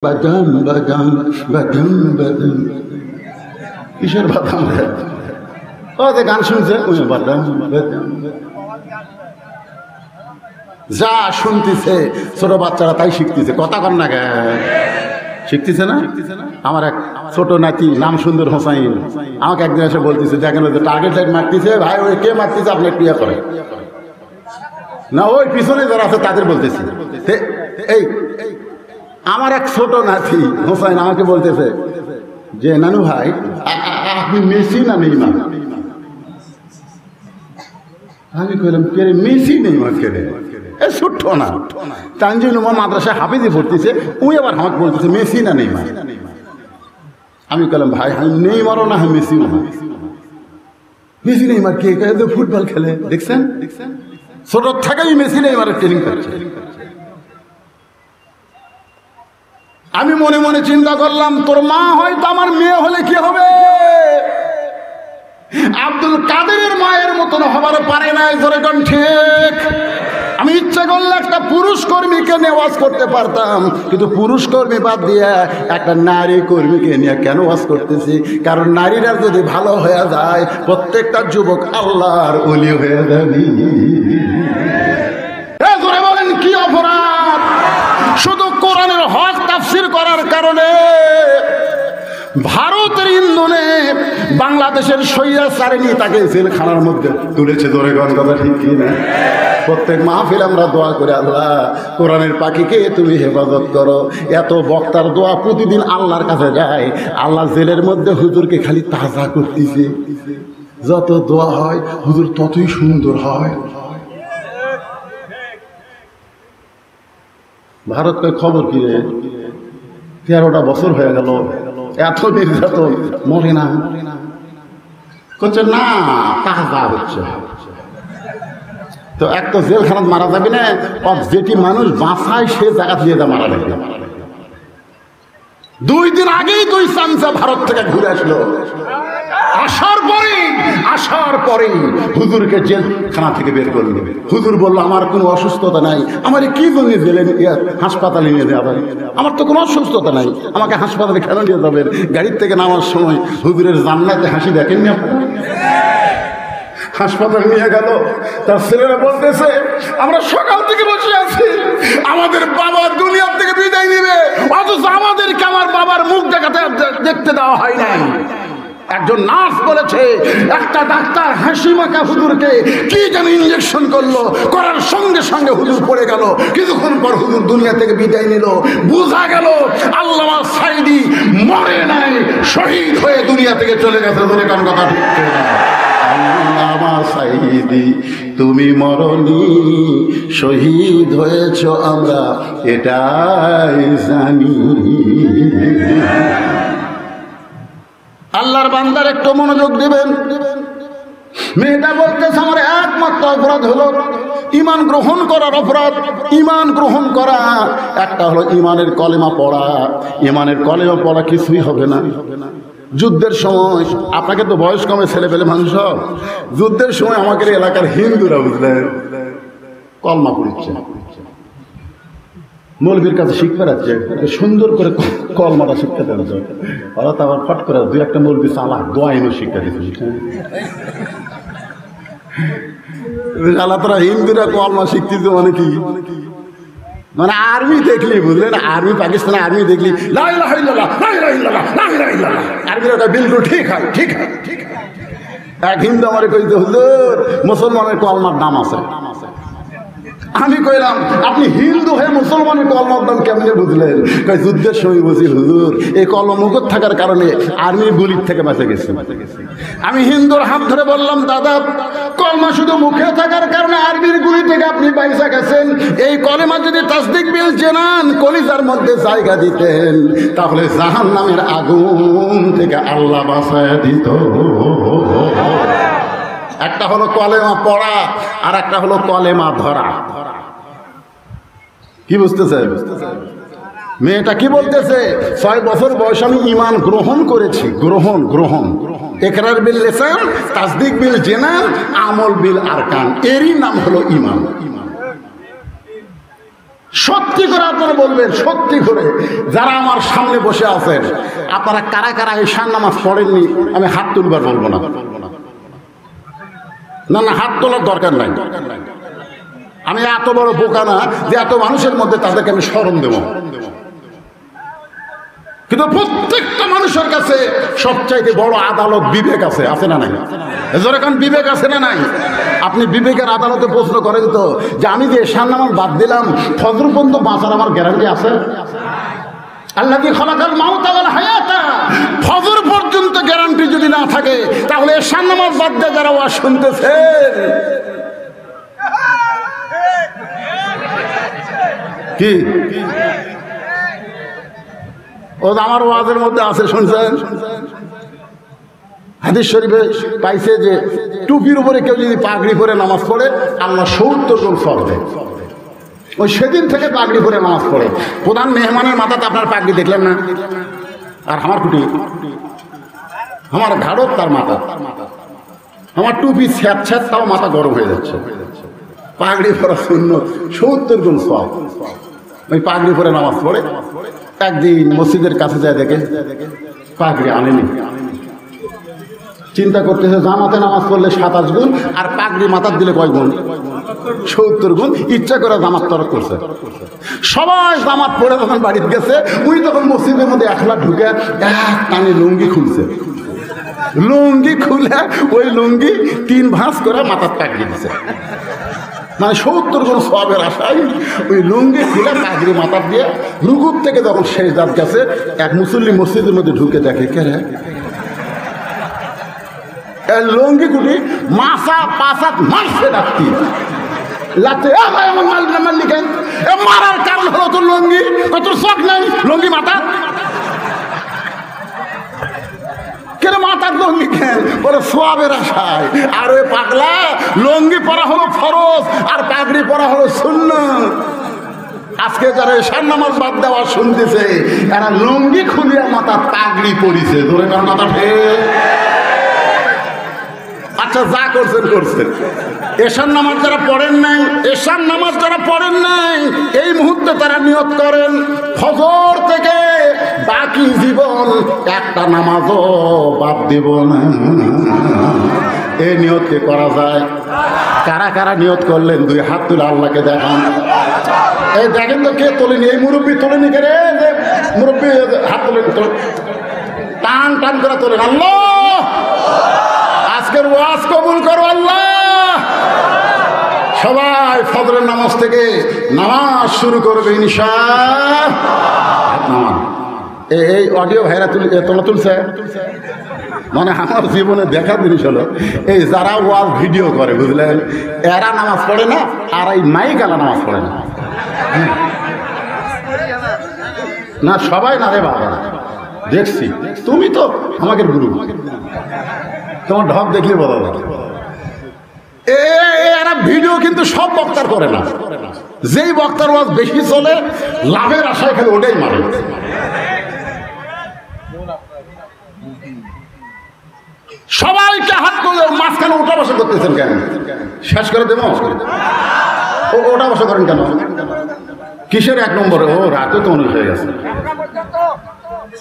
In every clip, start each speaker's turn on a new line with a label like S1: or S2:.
S1: বাদাম বাদাম বাদাম বাদাম কিসের বাদাম ও যে গান শুনছে বাদাম বাদাম যা শুনতেছে ছোট বাচ্চারা তাই শিখতেছে কথা কর না গে শিখতেছে না। আমার এক ছোট নাতি নাম সুন্দর হোসাইন আমাকে একদিন এসে বলতেছে দেখেন ওই টার্গেট লাইট মারতেছে ভাই ওই কে মারতেছে আপনার ক্রিয়া করে না ওই পিছনে যারা আছে তাদের বলতেছে। এই আমার এক ছোট নাতি হোসাইন আমাকে বলতেছে যে নানু ভাই আপনি মেসি না নেইমার। আমি কইলাম কে রে মেসি নেইমার কে রে ছোট্ট না তানজিল উমা মাদ্রাসা হাফিজে পড়তেছে উনি আবার আমাকে বলতেছে মেসি না নেইমার। আমি কইলাম ভাই আমি নেইমারও না মেসিও না। মেসি নেইমার কে ফুটবল খেলে দেখছেন ছোট থেকেই মেসি নেইমারের ট্রেনিং করছে। আমি মনে মনে চিন্তা করলাম তোর মা হয়তো আমার মেয়ে হলে কি হবে, আব্দুল কাদেরের মায়ের মতন হবার পারে নাই জোরে কোন ঠিক। আমি ইচ্ছা করলে একটা পুরুষ কর্মীকে নিয়ে ওয়াজ করতে পারতাম কিন্তু পুরুষ কর্মী বাদ দিয়ে একটা নারী কর্মীকে নিয়ে কেন ওয়াজ করতেছি, কারণ নারীরা যদি ভালো হয়ে যায় প্রত্যেকটা যুবক আল্লাহর ওলি হয়ে যাবে। জোরে বলেন কি অপরাধ শুধু কোরআনের হক তাফসীর করার কারণে ভারতের ইন্ধনে বাংলাদেশের স্বৈরাচারিণী তাকে জেলখানার মধ্যে তুলেছে। ধরে গণ কথা ঠিক কি না? প্রত্যেক মাহফিল আমরা দোয়া করে আল্লাহ কোরআনের পাখিকে তুমি হেফাজত করো। এত বক্তার দোয়া প্রতিদিন আল্লাহর কাছে যায়, আল্লাহ জেলের মধ্যে হুজুরকে খালি তাজা করতেছে। যত দোয়া হয় হুজুর ততই সুন্দর হয়। ভারতকে খবর কি রে 13টা বছর হয়ে গেল এত নির্যাতন মরে না করছে না তাজা হচ্ছে। তো এক তো জেলখানাত মারা যাবে না, যেটি মানুষ বাঁচায় সে জায়গা দিয়ে মারা যাবে। 2 দিন আগেই 2 চামচা ভারত থেকে ঘুরে আসলো, আসার পরেই হুজুরকে জেলখানা থেকে বের করে দেবে। হুজুর বললো আমার কোনো অসুস্থতা নাই, আমার কি জন্য জেলে হাসপাতালে নিয়ে যাবেন, আমার তো কোনো অসুস্থতা নাই, আমাকে হাসপাতালে কেন নিয়ে যাবেন? গাড়ির থেকে নামার সময় হুজুরের জান্নাতে হাসি দেখেন না? হাসপাতালে নিয়ে গেল, তার ছেলেরা বলতেছে আমরা সকাল থেকে বসে আছি, আমাদের বাবা দুনিয়ার থেকে বিদায় নিবে, অথচ আমাদেরকে আমার বাবার মুখ দেখতে দেওয়া হয় নাই। একজন নার্স বলেছে একটা ডাক্তার হাসি মাখা হুজুরকে কি যেন ইঞ্জেকশন করলো, করার সঙ্গে সঙ্গে হুজুর পড়ে গেল। কিছুক্ষণ পর হুজুর দুনিয়া থেকে বিদায় নিল। বোঝা গেল আল্লামা সাঈদী মরে নাই, শহীদ হয়ে দুনিয়া থেকে চলে গেছে। বলে কোন কথা ঠিক না? আল্লামা সাঈদী তুমি মরনি, শহীদ হয়েছ আমরা এটাই জানি। আল্লাহর বান্দার একটু মনোযোগ দিবেন। মেয়েটা বলতেছে আমার একমাত্র অপরাধ হলো ঈমান গ্রহণ করার অপরাধ। ঈমান গ্রহণ করা একটা হলো ঈমানের কলেমা পড়া। ঈমানের কলেমা পড়া কিছুই হবে না। যুদ্ধের সময় আপনাকে তো বয়স কমে ছেলে পেলে মানুষ, যুদ্ধের সময় আমাদের এলাকার হিন্দুরা বুঝলেন কলমা পড়ছে, মৌলবীর কাছে শিক্ষা রাখছে সুন্দর করে কলমাটা শিক্ষা দেওয়া যায়। ওরা তো আবার ফট করে 2-1টা মৌলবী চালাক দোয়াইনও শিক্ষা দিচ্ছে। আল্লাহ তারা হিন্দুরা কলমা শিখতেছে মানে কি, মানে আর্মি দেখলি বুঝলেন, আর্মি পাকিস্তান আর্মি দেখলি লা ইলাহা ইল্লাল্লাহ লা ইলাহা ইল্লাল্লাহ লা ইলাহা ইল্লাল্লাহ, আর্মিরা ওটা বিলকুল ঠিক হয় ঠিক হয় ঠিক হয়। এক হিন্দু আমারে কইতে হুজুর মুসলমানের কলমার নাম আছে। আমি কইলাম আপনি হিন্দু হয়ে মুসলমানের কলমার নাম কেমনে বুঝলেন? যুদ্ধের সময় বুঝি হুজুর এই কলম মুখত থাকার কারণে আর্মির গুলির থেকে বাঁচে গেছে। আমি হিন্দুর হাত ধরে বললাম দাদা কলমা শুধু মুখে থাকার কারণে আর্মির গুলি থেকে আপনি বাইসা গেছেন, এই কলেমা যদি তাসদিক বিল জানান কলিজার মধ্যে জায়গা দিতেন তাহলে জাহান্নামের আগুন থেকে আল্লাহ বাঁচায় দিত। একটা হলো কলেমা পড়া আর একটা হলো কলেমা ধরা। কি বুঝতেছে? মেয়েটা কি বলতেছে 6 বছর বয়স আমি ঈমান গ্রহণ করেছি। গ্রহণ গ্রহণ ইকরার বিল লিসান, তাসদিক বিল জিনান, আমল বিল আরকান, এরই নাম হলো ঈমান। সত্যি করে আপনারা বলবেন, সত্যি করে যারা আমার সামনে বসে আছেন, আপনারা কারা কারা ঈশান নামাজ পড়েননি? আমি হাত তুলবার বলবো না, না না, হাত তোলার দরকার নাই। আমি এত বড় বোকা না যে এত মানুষের মধ্যে তাদেরকে আমি স্মরণ দেব। কিন্তু প্রত্যেকটা মানুষের কাছে সবচাইতে বড় আদালত বিবেক আছে, আছে না নাই? যেরকম বিবেক আছে না নাই? আপনি বিবেকের আদালতে প্রশ্ন করেন তো যে আমি যে ঈশান নামাজ বাদ দিলাম, ফজর পর্যন্ত বাঁচার আমার গ্যারান্টি আছে? আল্লাযী খালাকাল মাউতা ওয়াল হায়াতা, ফজর পর্যন্ত গ্যারান্টি যদি না থাকে, তাহলে ঈশান নামাজ বাদ দিয়ে যারা ওয়াজ শুনতেছেন কি ও আমার ওয়াজের মধ্যে আছে, শুনছেন? হাদিস শরীফে পাইছে যে টুপির উপরে কেউ যদি পাগড়ি পরে নামাজ পড়ে, আল্লাহ ৭০ গুণ সওয়াব দেয়। ওই সেদিন থেকে পাগড়ি পরে নামাজ পড়ে। প্রধান মেহমানের মাথাতে আপনার পাগড়ি দেখলেন না? আর আমার কুটি, আমার ঘাড়ত তার মাথা, আমার টুপি ছ্যাঁত ছ্যাঁত, তাও মাথা গরম হয়ে যাচ্ছে। পাগড়ি পরা সুন্নত, ৭০ গুণ সওয়াব। ওই পাগড়ি পরে নামাজ পড়ে। একদিন মসজিদের কাছে যায়, দেখে পাগড়ি আনেনি। চিন্তা করতেছে জামাতে নামাজ পড়লে ২৭ গুণ, আর পাগড়ি মাথার দিলে কয় গুণ? ৭০ গুণ। ইচ্ছা করে জামাত তরক করছে। সবাই জামাত পড়ে যখন বাড়িতে গেছে, উনি তখন মসজিদের মধ্যে একলা ঢুকে এক টানে লুঙ্গি খুলছে। লুঙ্গি খুলে ওই লুঙ্গি ৩ ভাঁজ করে মাথার পাগড়ি দিছে। মানে ৭০ গুণ সওয়াবের আশায় ওই লুঙ্গি খুলে পাগড়ি মাথার দিয়ে রুকুর থেকে যখন সেজদাত গেছে, এক মুসল্লি মসজিদের মধ্যে ঢুকে দেখে, কে রে? লুঙ্গি কুটি মাসা পাসাত মারছে ডাকতি লাতে, ভাই আমার মারলি কেন? মারার কারণ হলো তোর লুঙ্গি। কত শখ নাই লুঙ্গি মাথা? কেন মাথার লুঙ্গি কেন? বলে সওয়াবের আশায়। আর ওই পাগলা লুঙ্গি পরা হলো ফরজ, আর পাগড়ি পরা হলো সুন্নাত। আজকে যারা ঈশান নামাজ বাদ দেওয়া শুনতেছে, এরা লুঙ্গি খুলিয়া মাথার পাগড়ি পরিছে। ধরে কার মাথা ঠিক? আচ্ছা, যা করছেন করছেন। ঈশান নামাজ যারা পড়েন নাই, ঈশান নামাজ যারা পড়েন নাই, এই মুহূর্তে তারা নিয়ত করেন ফজর থেকে বাকি জীবন একটা নামাজও বাদ দেব না। এই নিয়তকে করা যায়? কারা কারা নিয়ত করলেন? 2 হাত তুলে আল্লাহকে দেখান। এই দেখেন তো কে তোলেনি? এই মুরব্বী তোলেনি কে রে? মুরব্বী হাত তোলেন, টান টান করে তোলেন। আল্লাহ আজকের ওয়াজ কবুল করো আল্লাহ। সবাই ফজরের নামাজ থেকে নামাজ শুরু করবে ইনশাআল্লাহ। এই অডিও ভাইরা তোলা তুলছে, মানে আমার জীবনে দেখা জিনিস হলো, এই যারা ওয়াজ ভিডিও করে, বুঝলেন, এরা নামাজ পড়ে না, আর এই মাইক আলা নামাজ পড়ে না। না সবাই না রে বাবা, দেখছি। তুমি তো আমাকে গুরু, তোমার ঢপ দেখলে বলা লাগে। এরা ভিডিও কিন্তু সব বক্তার করে না। যেই বক্তার ওয়াজ বেশি চলে, লাভের আশায় খালি ওটাই মারে। সবাইকে হাত করলে মাঝখানে ওটা বসা করতেছেন কেন? শেষ করে দেবো। ওটা বসা করেন কেন? কিসের 1 নম্বরে? ও রাতে তো অনেক হয়ে গেছে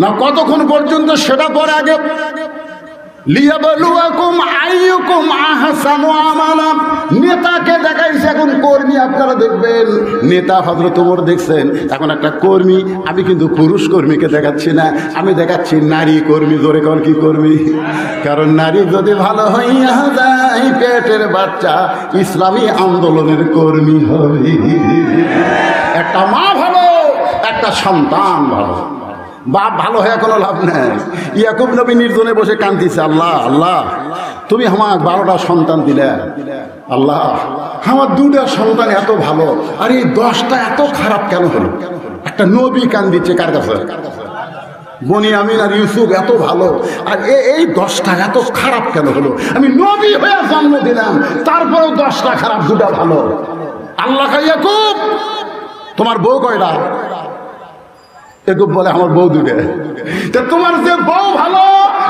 S1: না, কতক্ষণ পর্যন্ত সেটা পরে আগে লিয়াবলুয়াকুম আইয়ুকুম আহসানু আমালা। নেতাকে দেখাইছে, এখন কর্মী আপনারা দেখবেন। নেতা হযরত ওমর দেখছেন, এখন একটা কর্মী। আমি কিন্তু পুরুষ কর্মীকে দেখাচ্ছি না, আমি দেখাচ্ছি নারী কর্মী। জোরে কোন কি কর্মী? কারণ নারী যদি ভালো হইয়া যায়, পেটের বাচ্চা ইসলামী আন্দোলনের কর্মী হবে। একটা মা ভালো, একটা সন্তান ভালো। বাপ ভালো হয়ে কোনো লাভ নেই। ইয়াকুব নবী নির্জনে বসে কাঁদতেছে, আল্লাহ আল্লাহ তুমি আমার 12টা সন্তান দিলে, আল্লাহ আমার 2টা সন্তান এত ভালো, আর এই 10টা এত খারাপ কেন হলো? একটা নবী কান্দিচ্ছে কার কাছে? বনিয়ামিন আর ইউসুফ এত ভালো, আর এই 10টা এত খারাপ কেন হলো? আমি নবী হয়ে জন্ম দিলাম, তারপরেও 10টা খারাপ, 2টা ভালো। আল্লাহ ইয়াকুব তোমার বউ কয়টা? একুব বলে আমার বউ 2টা। তা তোমার যে বউ ভালো,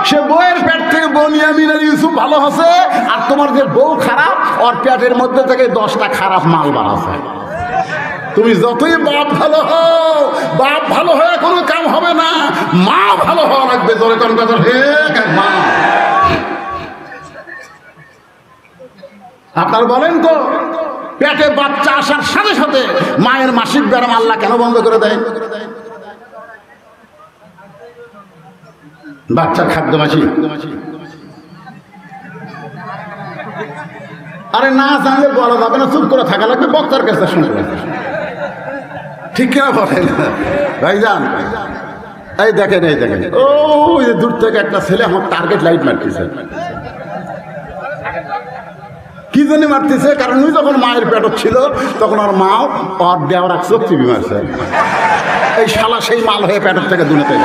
S1: সে বউয়ের পেট থেকে বনিয়ামিন আর ইউসুফ ভালো হচ্ছে, আর তোমার যে বউ খারাপ, ওর পেটের মধ্যে থেকে 10টা খারাপ মাল বার আছে। তুমি যতই বাপ ভালো হও, বাপ ভালো হয়ে কোনো কাম হবে না, মা ভালো হওয়া লাগবে। জোরে কোন কথা হে মা। আপনার বলেন তো, পেটে বাচ্চা আসার সাথে সাথে মায়ের মাসিক ব্যায়াম আল্লাহ কেন বন্ধ করে দেয়? বাচ্চার খাদ্য মাসি। আরে না জানলে বলা যাবে না, চুপ করে থাকা লাগবে, বক্তার কাছে শুনতে লাগবে। ঠিক কিনা বলেন ভাইজান? এই দেখেন, এই দেখেন, ওই দূর থেকে একটা ছেলে আমার টার্গেট লাইট মারতেছে। কি জন্য মারতেছে? কারণ উনি যখন মায়ের পেট ছিল তখন ওর মা ওর দেওয়ার এক চোখ চিবি মারছে। এই শালা সেই মাল হয়ে পেটের থেকে দুনিয়াতে।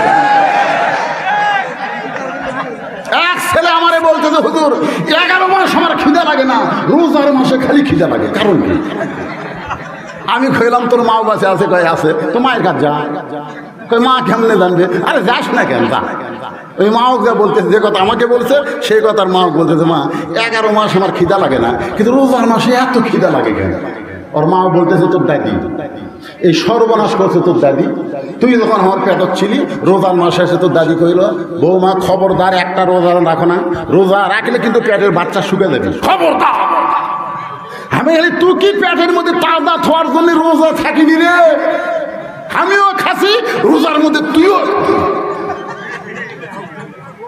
S1: এক ছেলে আমারে বলতেছে, হুজুর 11 মাস আমার খিদা লাগে না, রোজার মাসে খালি খিদা লাগে, কারণ কি? আমি কইলাম তোর মাও বাসে আছে? কয় আছে। তো মায়ের কাছে যা। কই মা কেমনে জানবে? আরে যাস না কেন, যা। ওই মাও যা বলতেছে, যে কথা আমাকে বলছে সেই কথার মাও বলতেছে, মা 11 মাস আমার খিদা লাগে না, কিন্তু রোজার মাসে এত খিদা লাগে কেন? ওর মাও বলতেছে, তোর দাদি এই সর্বনাশ করছে, তোর দাদি। তুই যখন আমার পেটত ছিলি রোজার মাসে এসে তোর দাদি কইল, বৌমা খবরদার একটা রোজা রাখো না, রোজা রাখলে কিন্তু পেটের বাচ্চা শুকে যাবে, খবরদার। আমি তুই কি পেটের মধ্যে তাজা থাকার জন্য রোজা থাকিনি রে? আমিও খাসি রোজার মধ্যে, তুইও।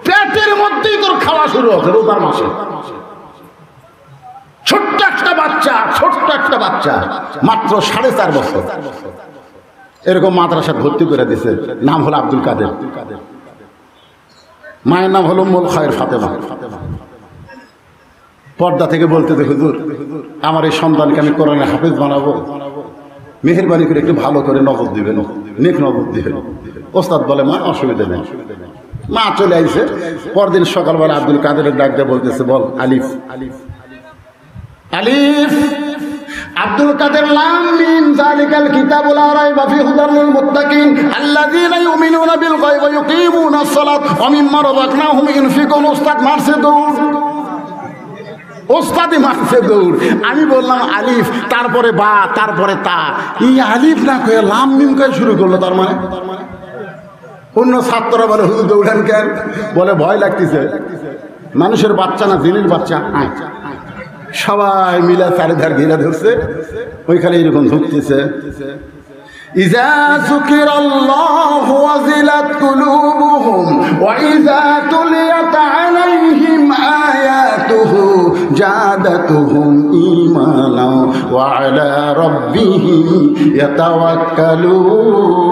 S1: পেটের মধ্যেই তোর খাওয়া শুরু হচ্ছে রোজার মাসে। ছোট্ট একটা বাচ্চা, ছোট্ট একটা বাচ্চা, মাত্র 4.5 বছর, এরকম মাদ্রাসা ভর্তি করে দিছে। নাম হলো আব্দুল কাদের, মায়ের নাম হলো উম্মুল খায়ের ফাতেমা। পর্দা থেকে বলতে, হুজুর আমার এই সন্তানকে আমি কোরআনে হাফেজ বানাবো, মেহেরবানি করে একটু ভালো করে নজর দিবেন, নেক নজর দিবেন। ওস্তাদ বলে, মা অসুবিধা নেই। মা চলে আইছে। পরদিন সকালবেলা আব্দুল কাদেরের ডাক দিয়ে বলতেছে, বল আলিফ। আলিফ। আব্দুল কাদের লাম মিম যালিকাল কিতাবু লা রাইবা ফীহি হুদাল লিল মুত্তাকিন আল্লাযীনা ইউমিনুনা বিল গায়বি ওয়া ইউকিমুনাস সালাত ওয়া মিম্মা রাযাকনাহুম ইউনফিকুন। ওস্তাদ মারছে দৌড়, ওস্তাদি মারছে দৌড়। আমি বললাম আলিফ, তারপরে বা, তারপরে তা। এই আলিফ না কয়ে লাম মিম কয়ে শুরু করলো। তার মানে অন্য ছাত্ররা বলে, হুজুর দৌড়ান কেন? বলে ভয় লাগতেছে, মানুষের বাচ্চা না জিনের বাচ্চা। সবাই মিলে চারিধার ঘিরে ধরছে, ওইখানে এরকম ঢুকতেছে। ইযা যুকিরাল্লাহু ওয়াজিলাত কুলুবুহুম ওয়া ইযা তুলিয়াত আলাইহিম আয়াতুহু জাদাতুহুম ঈমানা ওয়া আলা রাব্বিহিম ইয়াতাওয়াক্কালুন।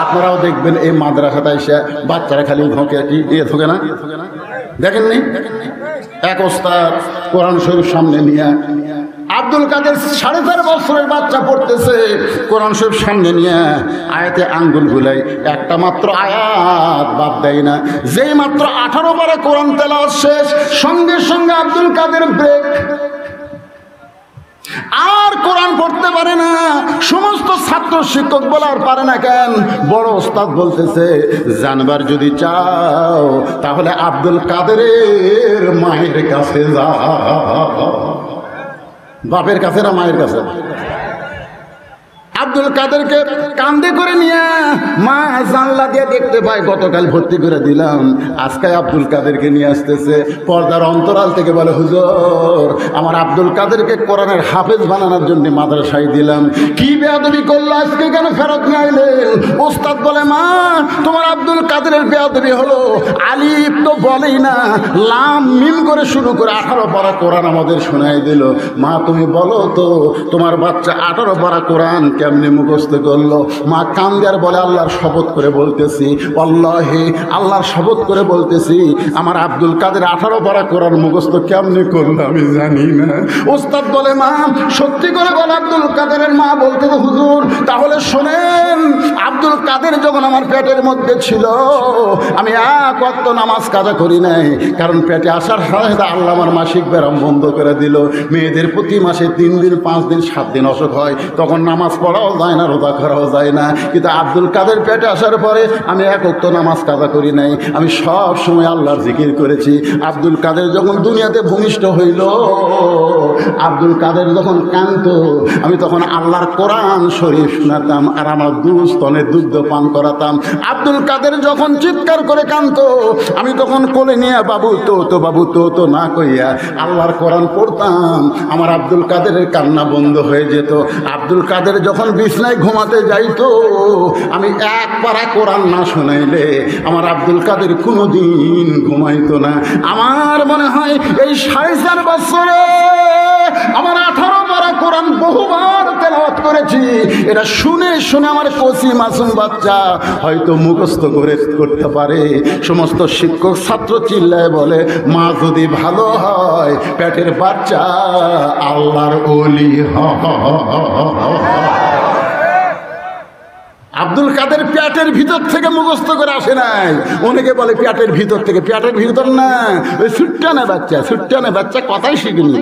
S1: আপনারাও দেখবেন এই মাদ্রাসাতে এসে বাচ্চারা খালি ঢোকে, কি দিয়ে ঢোকে না? দেখেননি? এক ওস্তাদ কোরআন শরীফ সামনে নিয়ে, আব্দুল কাদের 4.5 বছরের বাচ্চা পড়তেছে, কোরআন শরীফ সামনে নিয়ে আয়াতে আঙ্গুল গুলাই, একটা মাত্র আয়াত বাদ দেয় না। যেই মাত্র 18 বারে কোরআন তেলাওয়াত শেষ, সঙ্গে সঙ্গে আব্দুল কাদের ব্রেক, আর কোরআন পড়তে পারে না। সমস্ত ছাত্র শিক্ষক বলার পারে না কেন? বড় ওস্তাদ বলতেছে, জানবার যদি চাও তাহলে আব্দুল কাদেরের মায়ের কাছে যাও। বাপের কাছে না মায়ের কাছে? আব্দুল কাদেরকে কান্দে করে নিয়ে মা জানলা দিয়ে দেখতে পায়, গতকাল ভর্তি করে দিলাম, আজকে আব্দুল কাদেরকে নিয়ে আসতেছে। পর্দার অন্তরাল থেকে বলে, হুজুর আমার আব্দুল কাদেরকে কোরআনের হাফেজ বানানোর জন্য মাদ্রাসায় দিলাম, কি বেয়াদবি করলো, আজকে কেন ফেরত নিয়ে আইলেন? ওস্তাদ বলে, মা তোমার আব্দুল কাদেরের বেয়াদবি হলো, আলিফ তো বলেই না, লাম মিম করে শুরু করে 18 পারা কোরআন আমাদের শোনাই দিল। মা তুমি বলো তো, তোমার বাচ্চা 18 পারা কোরআন কেমনে মুখস্থ করলো? মা কান্দার বলে, আল্লাহর শপথ করে বলতেছি, আল্লাহে আল্লাহর শপথ করে বলতেছি, আমার আব্দুল কাদের 18 পারা কোরআন মুখস্থ কেমনে করলো আমি জানি না। ওস্তাদ বলে, মা সত্যি করে বল আব্দুল কাদেরের মা বলতে, হুজুর তাহলে শোনেন, আব্দুল আব্দুল কাদের যখন আমার পেটের মধ্যে ছিল, আমি এক ওয়াক্ত নামাজ কাজা করি নাই, কারণ পেটে আসার সাথে সাথে আল্লাহ আমার মাসিক ব্যায়াম বন্ধ করে দিল। মেয়েদের প্রতি মাসে 3 দিন 5 দিন 7 দিন অসুখ হয়, তখন নামাজ পড়াও যায় না, রোজা করাও যায় না। কিন্তু আব্দুল কাদের পেটে আসার পরে আমি এক ওয়াক্ত নামাজ কাজা করি নাই, আমি সব সময় আল্লাহর জিকির করেছি। আব্দুল কাদের যখন দুনিয়াতে ভূমিষ্ঠ হইল, আব্দুল কাদের যখন কাঁদত, আমি তখন আল্লাহর কোরআন শরীফ শোনাতাম আর আমার দুস্তনে দুগ্ধ পান করাতাম। আব্দুল কাদের যখন চিৎকার করে কাঁদত, আমি তখন কোলে নিয়ে বাবু তো বাবু তো না কইয়া আল্লাহর কোরআন পড়তাম। আমার আব্দুল কাদেরের কান্না বন্ধ হয়ে যেত। আব্দুল কাদের যখন বিছনায় ঘুমাতে যাইতো, আমি এক পারা কোরআন না শোনাইলে আমার আব্দুল কাদের কোনোদিন ঘুমাইতো না। আমার মনে হয় এই 4.5 বছরে আমার 18 পারা কোরআন বহুবার তেলাওয়াত করেছি। এটা শুনে শুনে আমার কচি মাসুম বাচ্চা হয়তো মুখস্থ করতে পারে। সমস্ত শিক্ষক ছাত্র চিল্লায় বলে, মা যদি ভালো হয় পেটের বাচ্চা আল্লাহর ওলি আব্দুল কাদের পেটের ভিতর থেকে মুখস্থ করে আসে নাই। অনেকে বলে পেটের ভিতর থেকে, পেটের ভিতর না, ওই ছুট্টানে বাচ্চা কথাই শিখিনি।